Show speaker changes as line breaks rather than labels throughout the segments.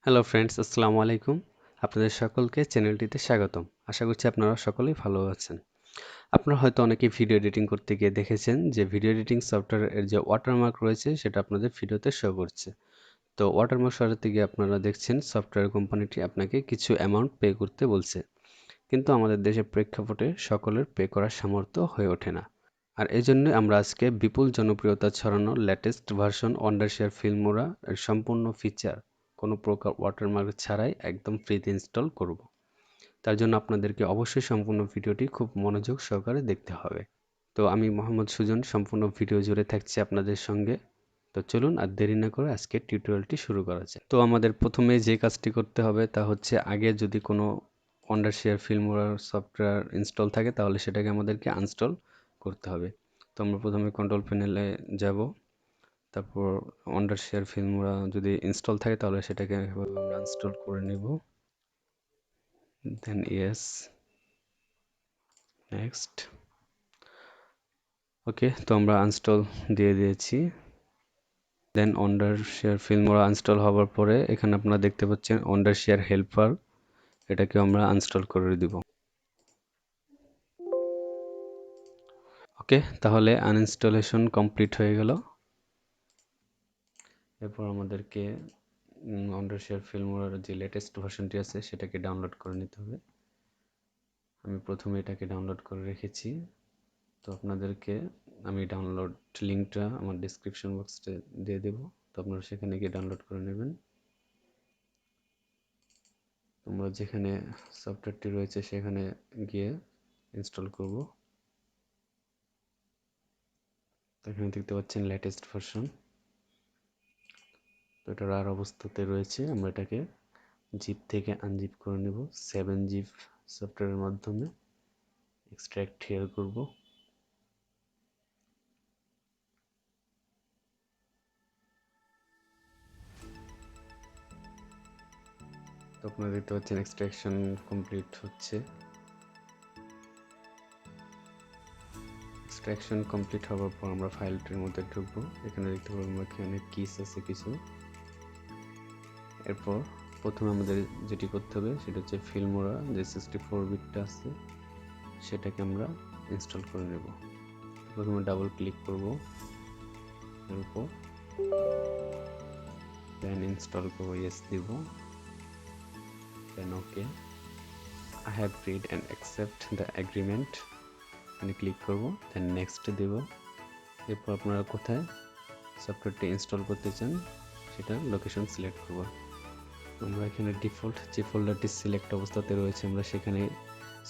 Hello friends, আসসালামু আলাইকুম। আপনাদের সকলকে চ্যানেলটিতে স্বাগতম। আশা করছি আপনারা সকলেই ভালো আছেন। আপনারা হয়তো অনেকেই ভিডিও এডিটিং করতে গিয়ে দেখেছেন যে ভিডিও এডিটিং সফটওয়্যারের যে ওয়াটারমার্ক রয়েছে সেটা আপনাদের ভিডিওতে শো করছে। তো ওয়াটারমার্ক সরাতে গিয়ে আপনারা দেখছেন সফটওয়্যার কোম্পানিটি আপনাকে কিছু অ্যামাউন্ট পে করতে বলছে, কিন্তু আমাদের দেশের প্রেক্ষাপটে সকলের পে করার সামর্থ্য হয়ে ওঠে না। আর এই জন্য আমরা আজকে বিপুল জনপ্রিয়তা ছড়ানো লেটেস্ট ভার্সন ওয়ান্ডারশেয়ার ফিল্মোরা এর সম্পূর্ণ ফিচার কোনো প্রকার ওয়াটারমার্ক ছাড়াই একদম ফ্রিতে ইনস্টল করব। তার জন্য আপনাদেরকে অবশ্যই সম্পূর্ণ ভিডিওটি খুব মনোযোগ সহকারে দেখতে হবে। তো আমি মোহাম্মদ সুজন সম্পূর্ণ ভিডিও জুড়ে থাকছি আপনাদের সঙ্গে। তো চলুন আর দেরি না করে আজকে টিউটোরিয়ালটি শুরু করা যাক। তো আমাদের প্রথমে যে কাজটি করতে হবে তা হচ্ছে, আগে যদি কোনো ওয়ান্ডারশেয়ার ফিল্মোরা সফটওয়্যার ইনস্টল থাকে তাহলে সেটাকে আমাদেরকে আনস্টল করতে হবে। তো আমরা প্রথমে কন্ট্রোল প্যানেলে যাব, তারপর ওয়ান্ডারশেয়ার ফিল্মোরা যদি ইনস্টল থাকে তাহলে সেটাকে আমরা ইনস্টল করে নেব। দেন ইয়েস, নেক্সট। ওকে, তো আমরা আনস্টল দিয়ে দিয়েছি। দেন ওয়ান্ডারশেয়ার ফিল্মোরা ইনস্টল হওয়ার পরে এখানে আপনারা দেখতে পাচ্ছেন ওয়ান্ডারশেয়ার হেল্পার, এটাকে আমরা আনস্টল করে দিব। ওকে, তাহলে আনইনস্টলেশন কমপ্লিট হয়ে গেল। এরপর আমাদেরকে ওয়ান্ডারশেয়ার ফিল্মোরার যে লেটেস্ট ভার্সনটি আছে সেটাকে ডাউনলোড করে নিতে হবে। আমি প্রথমে এটাকে ডাউনলোড করে রেখেছি, তো আপনাদেরকে আমি ডাউনলোড লিঙ্কটা আমার ডেসক্রিপশন বক্সে দিয়ে দেব, তো আপনারা সেখানে গিয়ে ডাউনলোড করে নেবেন। আমরা যেখানে সফটওয়্যারটি রয়েছে সেখানে গিয়ে ইনস্টল করব। এখানে দেখতে পাচ্ছেন লেটেস্ট ভার্সন, তো এটা রার অবস্থাতে রয়েছে। আমরা এটাকে জিপ থেকে আনজিপ করে নেব 7 জিপ সফটওয়্যারের মাধ্যমে। এক্সট্রাক্ট হেয়ার করব। তো আপনারা দেখতে পাচ্ছেন এক্সট্রাকশন কমপ্লিট হচ্ছে। এক্সট্রাকশন কমপ্লিট হওয়ার পর আমরা ফাইলটির মধ্যে ঢুকবো। এখানে দেখতে পাবো আমরা এখানে কিস আছে কিছু। এরপর প্রথমে আমাদের যেটি করতে হবে সেটা হচ্ছে ফিল্মোরা যে 64 বিটটা আছে সেটাকে আমরা ইনস্টল করে নেব। প্রথমে ডাবল ক্লিক করব এর উপর, দেন ইনস্টল করব, ইয়েস দিব, দেন ওকে। I have read and accept the agreement এখানে ক্লিক করব, দেন নেক্সট দেব। এরপর আপনারা কোথায় সফটওয়্যারটি ইনস্টল করতে চান সেটা লোকেশন সিলেক্ট করব। আমরা এখানে ডিফল্ট যে ফোল্ডারটি সিলেক্ট অবস্থাতে রয়েছে আমরা সেখানে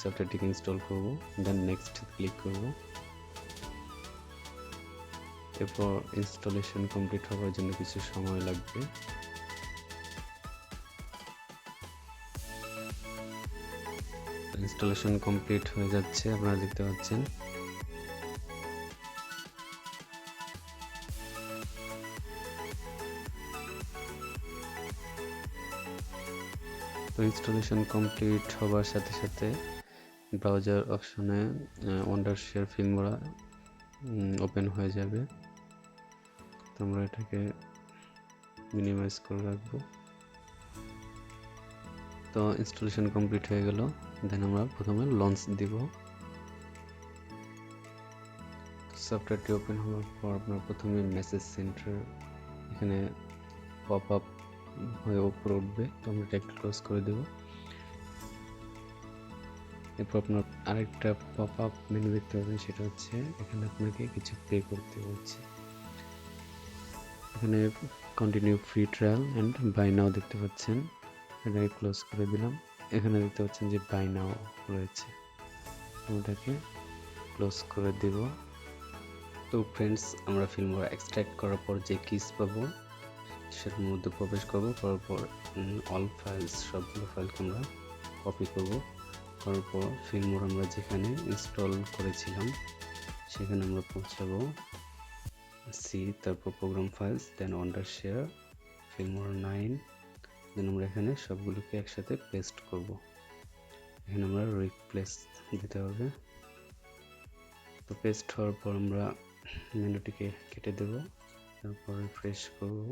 সফটওয়্যারটিকে ইনস্টল করব, দেন নেক্সট ক্লিক করব। এরপর ইনস্টলেশন কমপ্লিট হওয়ার জন্য কিছু সময় লাগবে। ইনস্টলেশন কমপ্লিট হয়ে যাচ্ছে, আপনারা দেখতে পাচ্ছেন। তো ইনস্টলেশন কমপ্লিট হওয়ার সাথে সাথে ব্রাউজার অপশনে ওয়ান্ডারশেয়ার ফিল্মোরা ওপেন হয়ে যাবে। তো আমরা এটাকে মিনিমাইজ করে রাখবো। তো ইনস্টলেশন কমপ্লিট হয়ে গেল, দেন আমরা প্রথমে লঞ্চ দিব। সফটওয়্যারটি ওপেন হওয়ার পর আপনার প্রথমে মেসেজ সেন্টার এখানে পপ আপ হয়ে উপরে উঠবে, তো আমরা এটা ক্লোজ করে দেব। এরপর আপনার আরেকটা পপ আপ মেনু দেখতে পাবেন, সেটা হচ্ছে এখানে আপনাকে কিছু পে করতে বলছে। এখানে continue free trial and buy now দেখতে পাচ্ছেন, এটাকে ক্লোজ করে দিলাম। এখানে দেখতে পাচ্ছেন যে বাই নাও রয়েছে, ওটাকে ক্লোজ করে দেব। তো ফ্রেন্ডস, আমরা ফিল্মোরা এক্সট্রাক্ট করার পর যে কিস পাবো সেটার মধ্যে প্রবেশ করবো, করার পর অল ফাইলস সবগুলো ফাইলকে আমরা কপি করব। করার পর ফিল্মোরা আমরা যেখানে ইনস্টল করেছিলাম সেখানে আমরা পৌঁছাবো, সি, তারপর প্রোগ্রাম ফাইলস, দেন ওয়ান্ডারশেয়ার ফিল্মোরা 9, দেন আমরা এখানে সবগুলোকে একসাথে পেস্ট করব। এখানে আমরা রিপ্লেস দিতে হবে। তো পেস্ট হওয়ার পর আমরা মেনুটিকে কেটে দেব, তারপর রিফ্রেশ করব।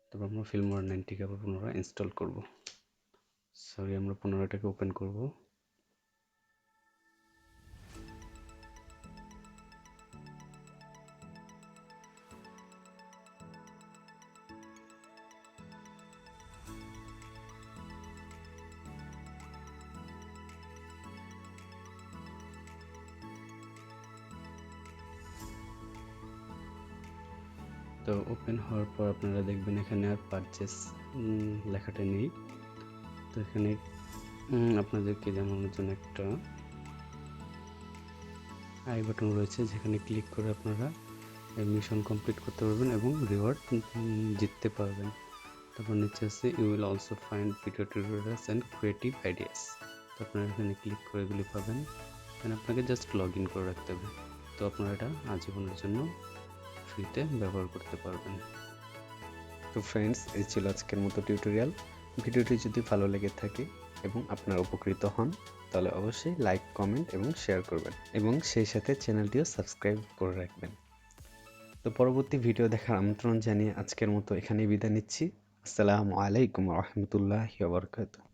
তারপর আমরা ফিল্মোরা 90 আবার পুনরায় ইনস্টল করব। সরি, আমরা পুনরায় এটাকে ওপেন করব। তো ওপেন হওয়ার পর আপনারা দেখবেন এখানে আর পারচেস লেখাটা নেই। তো এখানে আপনাদেরকে জানানোর জন্য একটা আই বাটন রয়েছে, যেখানে ক্লিক করে আপনারা মিশন কমপ্লিট করতে পারবেন এবং রিওয়ার্ড জিততে পারবেন। তারপর নিচে আছে you will also find video tutorials and creative ideas. তো আপনারা এখানে ক্লিক করে এগুলি পাবেন। এখানে আপনাকে জাস্ট লগ ইন করে রাখতে হবে। তো আপনারা এটা আজীবনের জন্য ফ্রিতে ব্যবহার করতে পারবেন। তো ফ্রেন্ডস, এই ছিল আজকের মতো টিউটোরিয়াল। ভিডিওটি যদি ভালো লেগে থাকে এবং আপনারা উপকৃত হন, তাহলে অবশ্যই লাইক, কমেন্ট এবং শেয়ার করবেন এবং সেই সাথে চ্যানেলটিও সাবস্ক্রাইব করে রাখবেন। তো পরবর্তী ভিডিও দেখার আমন্ত্রণ জানিয়ে আজকের মতো এখানেই বিদায় নিচ্ছি। আসসালামু আলাইকুম ওয়া রাহমাতুল্লাহি ওয়া বারাকাতুহু।